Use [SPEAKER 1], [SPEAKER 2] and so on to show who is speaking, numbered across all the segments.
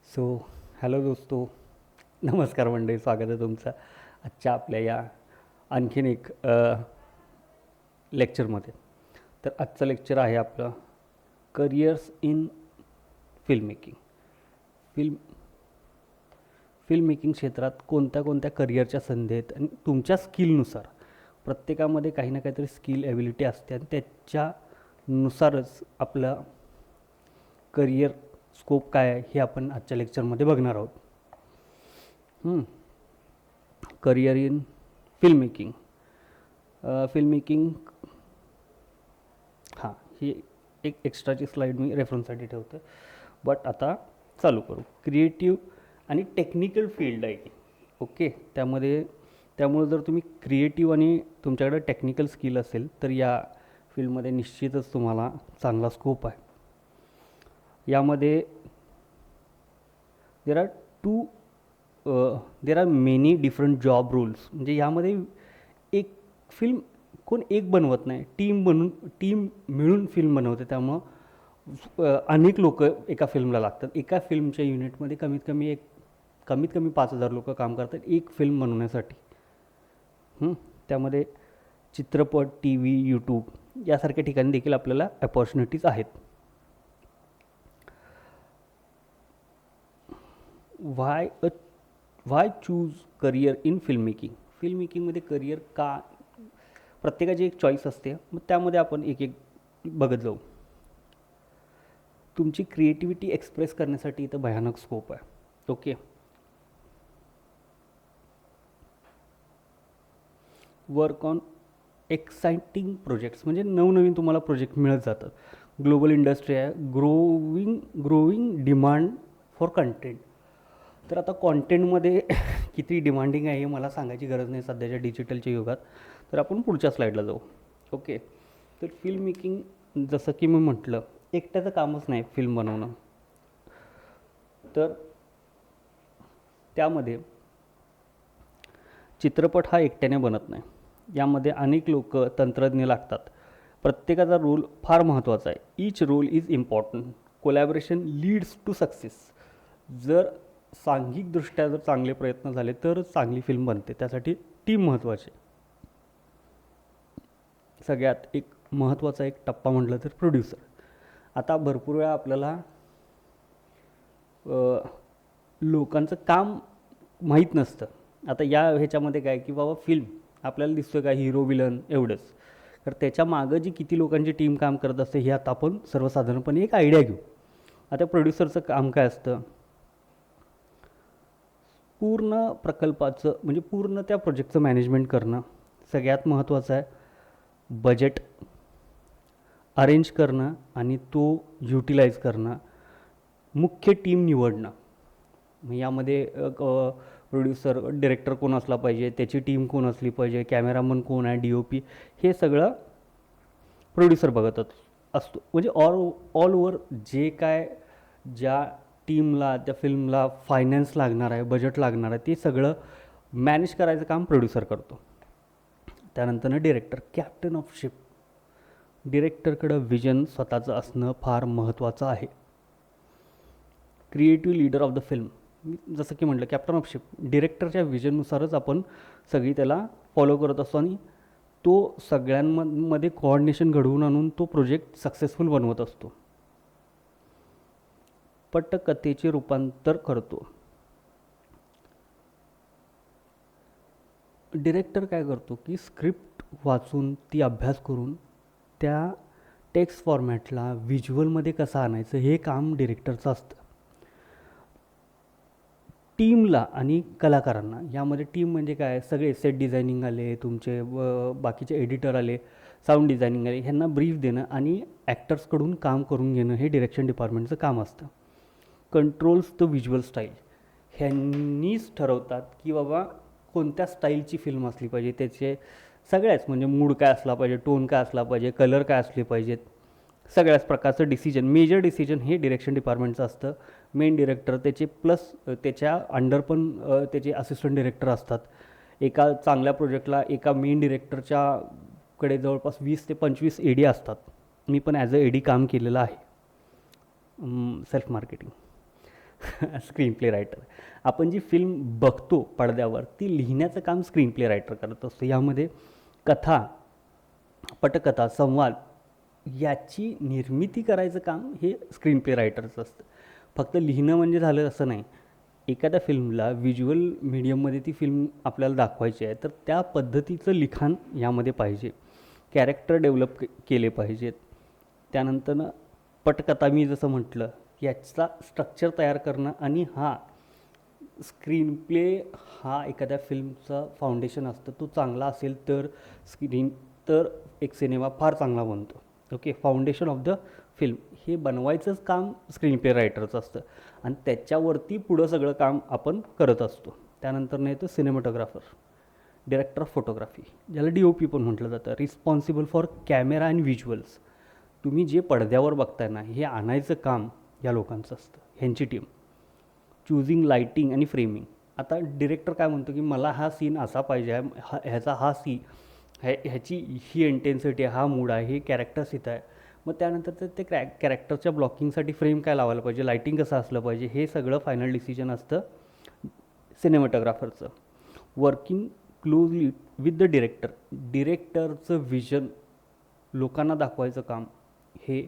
[SPEAKER 1] So hello दोस्तो, नमस्कार मंडळी, स्वागत आहे तुमचं आजच्या आपल्या या आणखीन एक लेक्चरमध्ये. तर आजचं लेक्चर आहे आपलं careers in film making. Film making क्षेत्रात कोणत्या कोणत्या करिअरच्या संधी आहेत आणि तुमच्या स्किलनुसार, प्रत्येकामध्ये काही ना काहीतरी स्किल ॲबिलिटी असते आणि त्याच्यानुसारच आपलं करिअर स्कोप काय आहे हे आपण आजच्या लेक्चरमध्ये बघणार आहोत. Career in film making. हां, ही एक एक्स्ट्राची स्लाईड मी रेफरन्ससाठी ठेवतो. बट आता चालू करू. क्रिएटिव्ह आणि टेक्निकल फील्ड आहे की, ओके. त्यामुळे जर तुम्ही क्रिएटिव्ह आणि तुमच्याकडे टेक्निकल स्किल असेल तर या फील्डमध्ये निश्चितच तुम्हाला चांगला स्कोप आहे. यामध्ये there are many different job roles. म्हणजे यामध्ये एक फिल्म कोण एक बनवत नाही, टीम मिळून फिल्म बनवते. त्यामुळं अनेक लोक एका फिल्मला लागतात. एका फिल्मच्या युनिटमध्ये कमीत कमी 5,000 लोक काम करतात एक फिल्म बनवण्यासाठी. त्यामध्ये चित्रपट, टी व्ही, यूट्यूब यासारख्या ठिकाणी देखील आपल्याला अपॉर्च्युनिटीज आहेत. Why choose career in film making. Film मेकिंगमध्ये करिअर का, प्रत्येकाची एक चॉईस असते. मग त्यामध्ये आपण एक एक बघत जाऊ. तुमची क्रिएटिव्हिटी एक्सप्रेस करण्यासाठी इथं भयानक स्कोप आहे, okay. Work on exciting projects. म्हणजे नवनवीन तुम्हाला प्रोजेक्ट मिळत जातात. ग्लोबल इंडस्ट्री आहे, ग्रोविंग डिमांड फॉर कंटेंट. तर आता कॉन्टेंटमध्ये किती डिमांडिंग आहे हे मला सांगायची गरज नाही सध्याच्या डिजिटलच्या युगात. तर आपण पुढच्या स्लाईडला जाऊ, ओके. तर फिल्म मेकिंग, जसं की मी म्हटलं, एकट्याचं कामच नाही फिल्म बनवणं. तर त्यामध्ये चित्रपट हा एकट्याने बनत नाही. यामध्ये अनेक लोक, तंत्रज्ञ लागतात. प्रत्येकाचा रोल फार महत्त्वाचा आहे. Each role is important. Collaboration leads to success. जर सांघिकदृष्ट्या जर चांगले प्रयत्न झाले तर चांगली फिल्म बनते. त्यासाठी टीम महत्त्वाची. सगळ्यात एक महत्त्वाचा एक टप्पा म्हटलं तर प्रोड्युसर. आता भरपूर वेळा आपल्याला लोकांचं काम माहीत नसतं. आता या ह्याच्यामध्ये काय की बाबा फिल्म आपल्याला दिसतं का हिरो विलन एवढंच, तर त्याच्या मागं जी किती लोकांची टीम काम करत असते हे आता आपण सर्वसाधारणपणे एक आयडिया घेऊ. आता प्रोड्युसरचं काम काय असतं, पूर्ण प्रकल्पाचं म्हणजे पूर्ण त्या प्रोजेक्टचं मॅनेजमेंट करणं. सगळ्यात महत्त्वाचं आहे बजेट अरेंज करणं आणि तो युटिलाइज करणं. मुख्य टीम निवडणं. मग यामध्ये प्रोड्युसर, डिरेक्टर कोण असला पाहिजे, त्याची टीम कोण असली पाहिजे, कॅमेरामन कोण आहे, DOP, हे सगळं प्रोड्युसर बघत असतो. म्हणजे ऑल ओव्हर जे काय ज्या टीमला, त्या फिल्मला फायनान्स लागणार आहे, बजेट लागणार आहे, ते सगळं मॅनेज करायचं काम प्रोड्युसर करतो. त्यानंतरनं डिरेक्टर, कॅप्टन ऑफ शिप. डिरेक्टरकडं विजन स्वतःचं असणं फार महत्त्वाचं आहे. Creative leader of the film. जसं की म्हटलं कॅप्टन ऑफ शिप, डिरेक्टरच्या विजननुसारच आपण सगळी त्याला फॉलो करत असतो आणि तो सगळ्यांमध्ये कोऑर्डिनेशन घडवून आणून तो प्रोजेक्ट सक्सेसफुल बनवत असतो. पटकथेचे रूपांतर करतो. डिरेक्टर काय करतो की स्क्रिप्ट वाचून, ती अभ्यास करून त्या टेक्स्ट फॉर्मॅटला व्हिज्युअलमध्ये कसं आणायचं हे काम डिरेक्टरचं असतं. टीमला आणि कलाकारांना, यामध्ये टीम म्हणजे काय, सगळे सेट डिझायनिंग आले, तुमचे बाकीचे एडिटर आले, साऊंड डिझायनिंग आले, ह्यांना ब्रीफ देणं आणि ॲक्टर्सकडून काम करून घेणं हे डिरेक्शन डिपार्टमेंटचं काम असतं. Controls the visual style. ह्यांनीच ठरवतात की बाबा कोणत्या स्टाईलची फिल्म असली पाहिजे, त्याचे सगळ्याच म्हणजे मूड काय असला पाहिजे, टोन काय असला पाहिजे, कलर काय असले पाहिजेत, सगळ्याच प्रकारचं डिसिजन, मेजर डिसिजन हे डिरेक्शन डिपार्टमेंटचं असतं. मेन डिरेक्टर त्याचे प्लस त्याच्या अंडर पण त्याचे असिस्टंट डिरेक्टर असतात. एका चांगल्या प्रोजेक्टला एका मेन डिरेक्टरच्याकडे जवळपास 20 ते 25 AD असतात. मी पण ॲज अ AD काम केलेलं आहे, self marketing. Screen play writer. आपण जी फिल्म बघतो पडद्यावर ती लिहिण्याचं काम स्क्रीन प्ले रायटर करत असतो. यामध्ये कथा, पटकथा, संवाद याची निर्मिती करायचं काम हे स्क्रीन प्ले रायटरचं असतं. फक्त लिहिणं म्हणजे झालं असं नाही. एखाद्या फिल्मला व्हिज्युअल मीडियममध्ये ती फिल्म आपल्याला दाखवायची आहे तर त्या पद्धतीचं लिखाण यामध्ये पाहिजे. कॅरेक्टर डेव्हलप केले पाहिजेत. त्यानंतर पटकथा मी जसं म्हटलं याचा स्ट्रक्चर तयार करणं आणि स्क्रीन प्ले हा एखाद्या फिल्मचा फाउंडेशन असतं. तो चांगला असेल तर एक सिनेमा फार चांगला बनतो. Okay, foundation of the film हे बनवायचंच काम स्क्रीन प्ले रायटरचं असतं आणि त्याच्यावरती पुढं सगळं काम आपण करत असतो. त्यानंतर येतो सिनेमॅटोग्राफर, डिरेक्टर ऑफ फोटोग्राफी, ज्याला DOP पण म्हटलं जातं, responsible for camera and visuals. तुम्ही जे पडद्यावर बघताय ना हे आणायचं काम या लोकांचं असतं, ह्यांची टीम. चूजिंग लाईटिंग आणि फ्रेमिंग. आता डिरेक्टर काय म्हणतो की मला हा सीन असा पाहिजे आहे, ह्याचा ह्याची ही इंटेन्सिटी, हा मूड आहे, हे कॅरेक्टर्स इथं आहे. मग त्यानंतर ते कॅरेक्टरच्या ब्लॉकिंगसाठी फ्रेम काय लावायला पाहिजे, लाईटिंग कसं असलं पाहिजे, हे सगळं फायनल डिसिजन असतं सिनेमॅटोग्राफरचं. वर्किंग क्लोजली विथ द डिरेक्टरचं विजन लोकांना दाखवायचं काम हे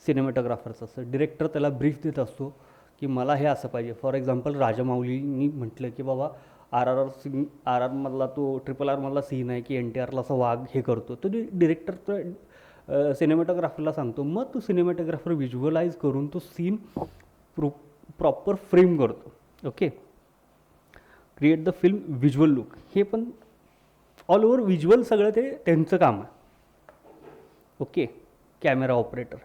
[SPEAKER 1] सिनेमॅटोग्राफरचं असतं. डिरेक्टर त्याला ब्रीफ देत असतो की मला हे असं पाहिजे. फॉर एक्झाम्पल राजामौलींनी म्हटलं की बाबा आर मधला तो RRR मधला सीन आहे की NTRला असा वाघ हे करतो, तो डिरेक्टर सिनेमॅटोग्राफरला सांगतो. मग तो सिनेमॅटोग्राफर व्हिज्युअलाइज करून तो सीन प्रॉपर फ्रेम करतो. Okay, create the film visual look. हे पण ऑल ओव्हर व्हिज्युअल सगळं ते त्यांचं काम आहे. Okay, camera operator.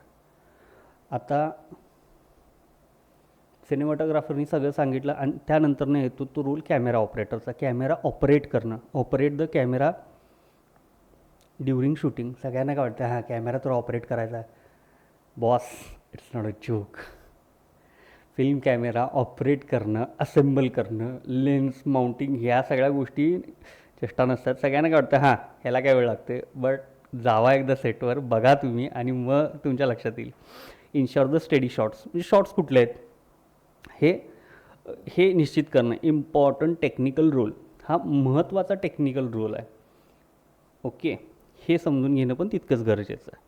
[SPEAKER 1] आता सिनेमॅटोग्राफरनी सगळं सांगितलं आणि त्यानंतर येतो तो रोल कॅमेरा ऑपरेटरचा. कॅमेरा ऑपरेट करणं, operate the camera during shooting. सगळ्यांना काय वाटतं कॅमेरा तर ऑपरेट करायचा आहे. Boss, it's not a joke. Film camera operate करणं, असेंबल करणं, लेन्स माउंटिंग, ह्या सगळ्या गोष्टी चेष्टा नसतात. सगळ्यांना काय वाटतं ह्याला काय वेळ लागते, बट जावा एकदा सेटवर, बघा तुम्ही आणि मग तुमच्या लक्षात येईल. Ensure the steady shots. म्हणजे शॉट्स कुठले आहेत हे निश्चित करणं. Important technical role. हा महत्त्वाचा टेक्निकल रोल आहे. ओके, हे समजून घेणं पण तितकंच गरजेचं आहे.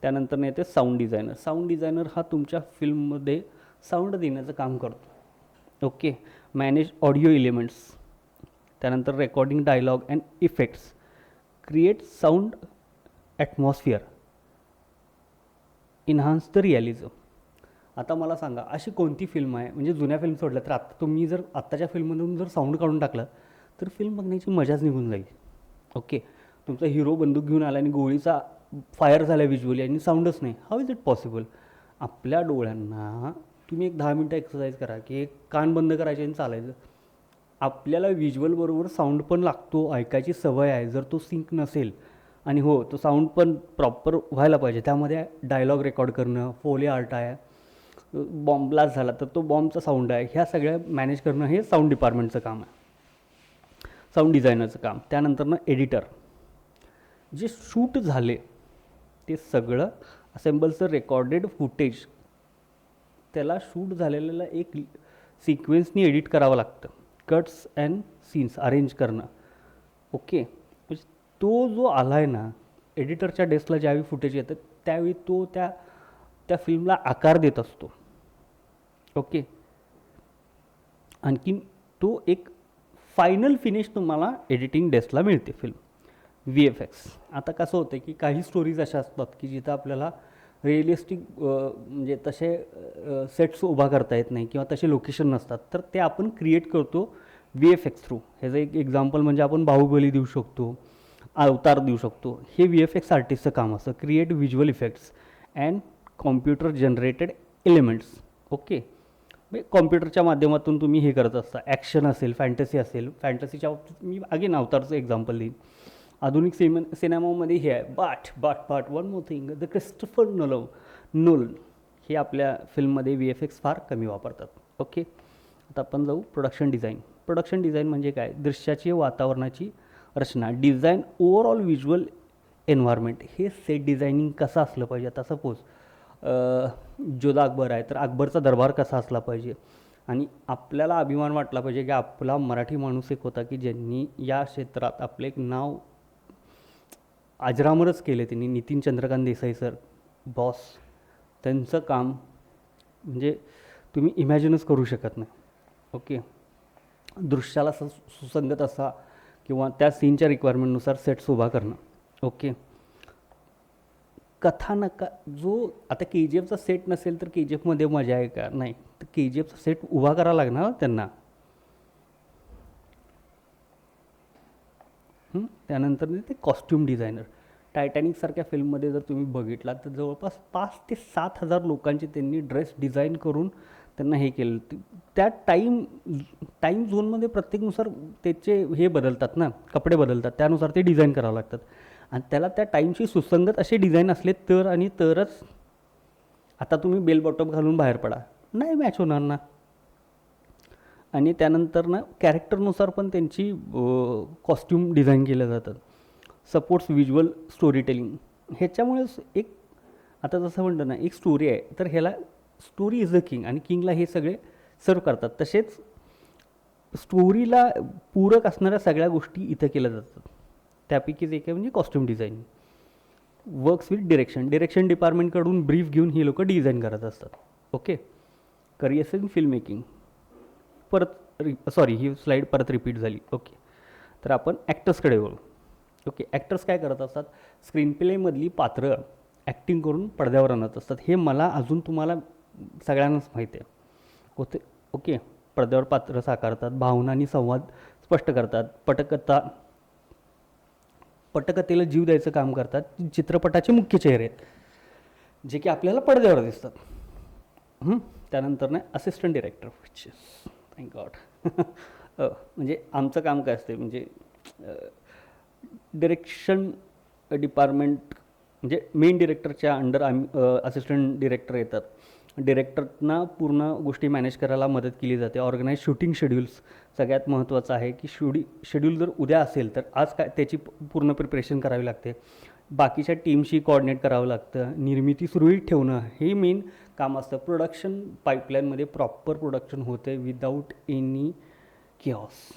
[SPEAKER 1] त्यानंतर येते साऊंड डिझायनर. साऊंड डिझायनर हा तुमच्या फिल्ममध्ये साऊंड देण्याचं काम करतो. Okay, manage audio elements. त्यानंतर recording dialogue and effects, create sound atmosphere, enhance the realism. आता मला सांगा अशी कोणती फिल्म आहे, म्हणजे जुन्या फिल्म सोडल्या तर आता तुम्ही जर आत्ताच्या फिल्ममधून जर साऊंड काढून टाकलं तर फिल्म बघण्याची मजाच निघून जाईल. ओके, तुमचा हिरो बंदूक घेऊन आला आणि गोळीचा फायर झाला व्हिज्युअली आणि साऊंडच नाही. How is it possible? आपल्या डोळ्यांना तुम्ही एक 10 मिनटं एक्सरसाइज करा की एक कान बंद करायचे आणि चालायचं. आपल्याला व्हिज्युअल बरोबर साऊंड पण लागतो, ऐकायची सवय आहे. जर तो सिंक नसेल आणि तो साऊंड पण प्रॉपर व्हायला पाहिजे, त्यामध्ये डायलॉग रेकॉर्ड करणं, फोले आर्ट आहे, बॉम्ब ब्लास्ट झाला तर तो बॉम्बचा साऊंड आहे, ह्या सगळ्या मॅनेज करणं हे साऊंड डिपार्टमेंटचं काम आहे, साऊंड डिझायनरचं काम. त्यानंतर एडिटर. जे शूट झाले ते सगळं असेंबलचं रेकॉर्डेड फुटेज त्याला शूट झालेलं एक सिक्वेन्सनी एडिट करावं लागतं. कट्स अँड सीन्स अरेंज करणं. ओके, म्हणजे तो जो आला आहे ना एडिटरच्या डेस्कला, ज्यावेळी फुटेज येतं त्यावेळी तो त्या फिल्मला आकार देत असतो. ओके, आणखीन तो एक फायनल फिनिश तुम्हाला एडिटिंग डेस्कला मिळते फिल्म. VFX. आता कसं होतं की काही स्टोरीज अशा असतात की जिथं आपल्याला रिअलिस्टिक म्हणजे तसे सेट्स उभा करता येत नाही किंवा तसे लोकेशन नसतात, तर ते आपण क्रिएट करतो VFX थ्रू. ह्याचं एक एक्झाम्पल म्हणजे आपण बाहुबली देऊ शकतो, अवतार देऊ शकतो. हे VFX आर्टिस्टचं काम असतं, create visual effects and computer generated elements. Okay, म्हणजे कॉम्प्युटरच्या माध्यमातून तुम्ही हे करत असता. ॲक्शन असेल, फॅन्टसी असेल, फॅन्टसीच्या बाबतीत मी अगेन अवतारचं एक्झाम्पल देईन. आधुनिक सिनेमामध्ये हे आहे. But one more thing, the Christopher Nolan हे आपल्या फिल्ममध्ये VFX फार कमी वापरतात. ओके, आता आपण जाऊ प्रोडक्शन डिझाईन. प्रोडक्शन डिझाईन म्हणजे काय? दृश्याची वातावरणाची रचना, डिझाईन ओव्हरऑल व्हिज्युअल एन्व्हायरमेंट. हे सेट डिझायनिंग कसं असलं पाहिजे. आता सपोज जोधा अकबर आहे, तर अकबरचा दरबार कसा असला पाहिजे. आणि आपल्याला अभिमान वाटला पाहिजे की आपला मराठी माणूस एक होता की ज्यांनी या क्षेत्रात आपलं एक नाव अजरामरच केले. त्यांनी नितीन चंद्रकांत देसाई सर, बॉस, त्यांचं काम म्हणजे तुम्ही इमॅजिनच करू शकत नाही. ओके, दृश्याला सुसंगत असा किंवा त्या सीनच्या रिक्वायरमेंटनुसार सेट्स उभा करणं. ओके, कथानका जो आता के जी एफचा सेट नसेल तर के जी एफमध्ये मजा आहे का? नाही. तर के जी एफचा सेट उभा करावा लागणार त्यांना. त्यानंतर ते कॉस्ट्यूम डिझायनर. टायटॅनिकसारख्या फिल्ममध्ये जर तुम्ही बघितलात तर जवळपास 5 ते 7,000 लोकांचे त्यांनी ड्रेस डिझाईन करून त्यांना हे केलं. त्या टाईम झोनमध्ये प्रत्येकनुसार त्याचे हे बदलतात ना, कपडे बदलतात, त्यानुसार ते डिझाईन करावं लागतात. आणि त्याला त्या टाईमशी सुसंगत असे डिझाईन असले तर आणि तरच. आता तुम्ही बेल बॉटम घालून बाहेर पडा, नाही मॅच होणार ना. आणि त्यानंतर ना कॅरेक्टरनुसार पण त्यांची कॉस्ट्यूम डिझाईन केल्या जातात. Supports visual storytelling. ह्याच्यामुळेच एक आता जसं म्हणतं ना, एक स्टोरी आहे तर ह्याला स्टोरी इज द किंग आणि किंगला हे सगळे सर्व करतात. तसेच स्टोरीला पूरक असणाऱ्या सगळ्या गोष्टी इथं केल्या जातात. त्यापैकीच एक आहे म्हणजे costume design. Works with direction डिपार्टमेंटकडून ब्रीफ घेऊन ही लोकं डिझाईन करत असतात. Okay, careers in film making. Sorry, ही स्लाईड परत रिपीट झाली. ओके, तर आपण ॲक्टर्सकडे बोलू. ओके, ॲक्टर्स काय करत असतात? स्क्रीन प्लेमधली पात्र ॲक्टिंग करून पडद्यावर आणत असतात. हे मला अजून तुम्हाला सगळ्यांनाच माहिती आहे. ओके, पडद्यावर पात्र साकारतात, भावना आणि संवाद स्पष्ट करतात, पटकथेला जीव द्यायचं काम करतात. चित्रपटाचे मुख्य चेहरे आहेत जे की आपल्याला पडद्यावर दिसतात. त्यानंतर ना असिस्टंट डिरेक्टर, थँक गॉड. म्हणजे आमचं काम काय असते, म्हणजे डिरेक्शन डिपार्टमेंट म्हणजे मेन डिरेक्टरच्या अंडर आम्ही असिस्टंट डिरेक्टर येतात. डिरेक्टरना पूर्ण गोष्टी मॅनेज करायला मदत केली जाते. ऑर्गनाईज शूटिंग शेड्यूल्स सगळ्यात महत्त्वाचं आहे की शेड्यूल जर उद्या असेल तर आज काय त्याची पूर्ण प्रिपरेशन करावी लागते. बाकीच्या टीमशी कोऑर्डिनेट करावं लागतं. निर्मिती सुरळीत ठेवणं हे मेन काम असतं. प्रोडक्शन पाईपलाईनमध्ये प्रॉपर प्रोडक्शन होते विदाऊट एनी किऑस.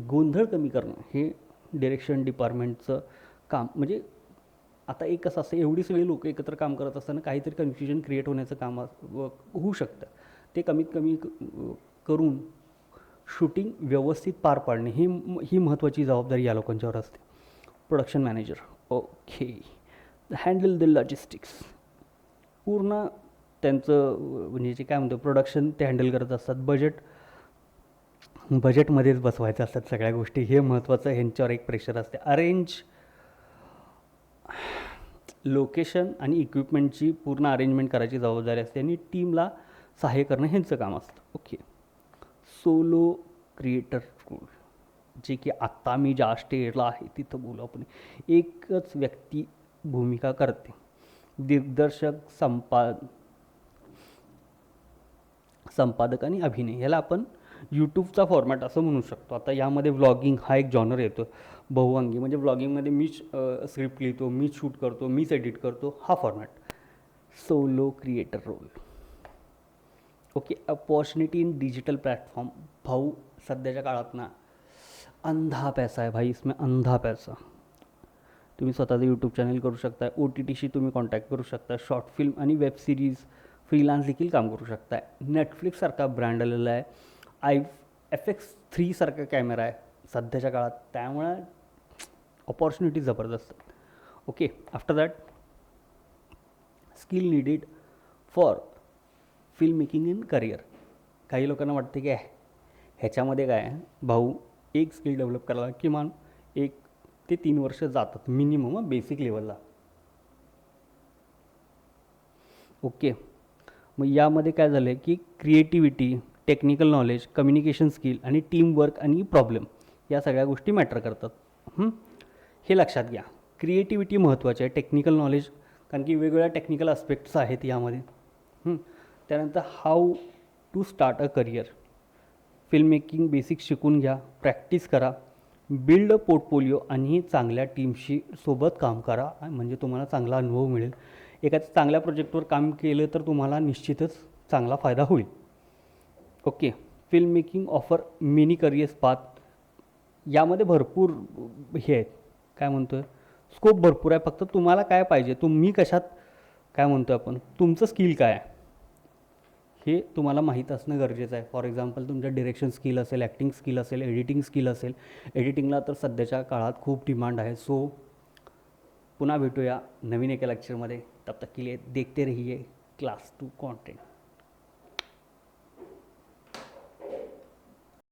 [SPEAKER 1] गोंधळ कमी करणं हे डिरेक्शन डिपार्टमेंटचं काम. म्हणजे आता एक कसं असतं, एवढी सगळी लोकं एकत्र काम करत असताना काहीतरी कन्फ्युजन क्रिएट होण्याचं काम होऊ शकतं. ते कमीत कमी करून शूटिंग व्यवस्थित पार पाडणे ही महत्त्वाची जबाबदारी या लोकांच्यावर असते. Production manager. Okay, handle the logistics. पूर्ण त्यांचं म्हणजे जे काय म्हणतो प्रोडक्शन ते हँडल करत असतात. बजेटमध्येच बसवायचं असतात सगळ्या गोष्टी, हे महत्त्वाचं. ह्यांच्यावर एक प्रेशर असते. अरेंज लोकेशन आणि इक्विपमेंटची पूर्ण अरेंजमेंट करायची जबाबदारी असते आणि टीमला सहाय्य करणं ह्यांचं काम असतं. ओके, सोलो क्रिएटर रोल, जे की आत्ता मी ज्या स्टेजला आहे तिथं बोलू आपण. एकच व्यक्ती भूमिका करते. दिग्दर्शक, संपादक आणि अभिनय. ह्याला आपण यूट्यूबचा फॉर्मॅट असं म्हणू शकतो. आता यामध्ये व्लॉगिंग हा एक जॉनर येतो. बहुअंगी म्हणजे व्लॉगिंगमध्ये मीच स्क्रिप्ट लिहितो, मीच शूट करतो, मीच एडिट करतो, हा format. Solo creator role. Okay, opportunity in digital platform. भाऊ सध्याच्या काळात ना अंधा पैसा आहे भाई, इसमें अंधा पैसा. तुम्ही स्वतःचं यूट्यूब चॅनल करू शकता, OTTशी तुम्ही कॉन्टॅक्ट करू शकता, शॉर्ट फिल्म आणि वेब सिरीज फ्रीलान्स देखील काम करू शकता. नेटफ्लिक्ससारखा ब्रँड आलेला आहे. FX3 सारखा कॅमेरा आहे सध्याच्या काळात, त्यामुळे अपॉर्च्युनिटी जबरदस्त. Okay, after that skill needed for film making in career. काही लोकांना वाटते की ह्याच्यामध्ये काय आहे भाऊ, एक स्किल डेव्हलप करायला किमान 1 ते 3 वर्ष जातात मिनिमम बेसिक लेवलला. ओके, मग यामध्ये काय झालं आहे की creativity, technical knowledge, communication skill आणि टीमवर्क आणि प्रॉब्लेम या सगळ्या गोष्टी मॅटर करतात. हे लक्षात घ्या. क्रिएटिव्हिटी महत्त्वाची आहे, टेक्निकल नॉलेज, कारण की वेगवेगळ्या टेक्निकल आस्पेक्ट्स आहेत यामध्ये. त्यानंतर how to start a career. Film making basics शिकून घ्या, प्रॅक्टिस करा, बिल्ड अ पोर्टफोलिओ आणि चांगल्या टीमशी सोबत काम करा म्हणजे तुम्हाला चांगला अनुभव मिळेल. एखाद्या चांगल्या प्रोजेक्टवर काम केलं तर तुम्हाला निश्चितच चांगला फायदा होईल. Okay. Film making offer mini careers path. यामध्ये भरपूर हे आहेत, काय म्हणतो आहे, स्कोप भरपूर आहे. फक्त तुम्हाला काय पाहिजे, तुम्ही कशात, काय म्हणतो आपण, तुमचं स्किल काय आहे हे तुम्हाला माहीत असणं गरजेचं आहे. फॉर एक्झाम्पल तुमचं डिरेक्शन स्किल असेल, ॲक्टिंग स्किल असेल, एडिटिंग स्किल असेल. एडिटिंगला तर सध्याच्या काळात खूप डिमांड आहे. सो पुन्हा भेटूया नवीन एका लेक्चरमध्ये. तब तक के लिए देखते रहिए क्लास 2 कंटेंट.